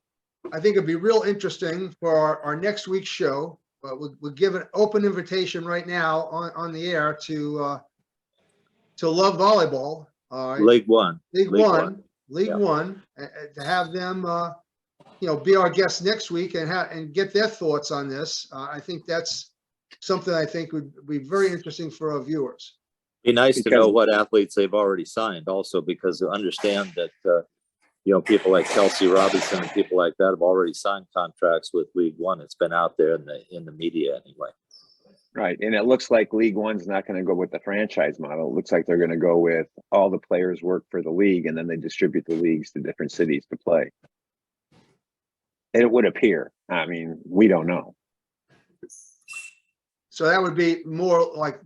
I think it'd be real interesting for our next week's show. We'll give an open invitation right now on the air to Love Volleyball. League One. League One, to have them, you know, be our guests next week and get their thoughts on this. I think that's something I think would be very interesting for our viewers. Be nice to know what athletes they've already signed also, because to understand that, you know, people like Kelsey Robinson and people like that have already signed contracts with League One. It's been out there in the media anyway. Right. And it looks like League One's not going to go with the franchise model. It looks like they're going to go with all the players work for the league and then they distribute the leagues to different cities to play. It would appear. I mean, we don't know. So that would be more like,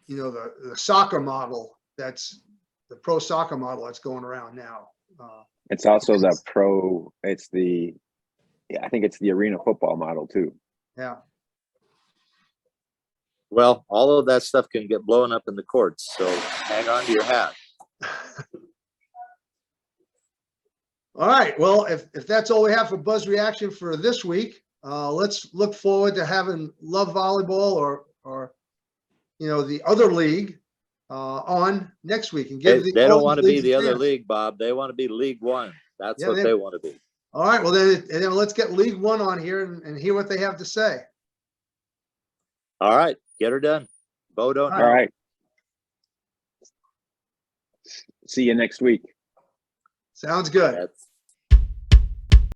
you know, the soccer model, that's the pro soccer model that's going around now. It's also I think it's the arena football model too. Yeah. Well, all of that stuff can get blown up in the courts, so hang on to your hat. All right. Well, if that's all we have for Buzz Reaction for this week, let's look forward to having Love Volleyball or you know, the other league on next week. And they don't want to be the other league, Bob. They want to be League One. That's what they want to be. All right, well then let's get League One on here and hear what they have to say. All right, get her done. Bo, don't. All right. See you next week. Sounds good. That's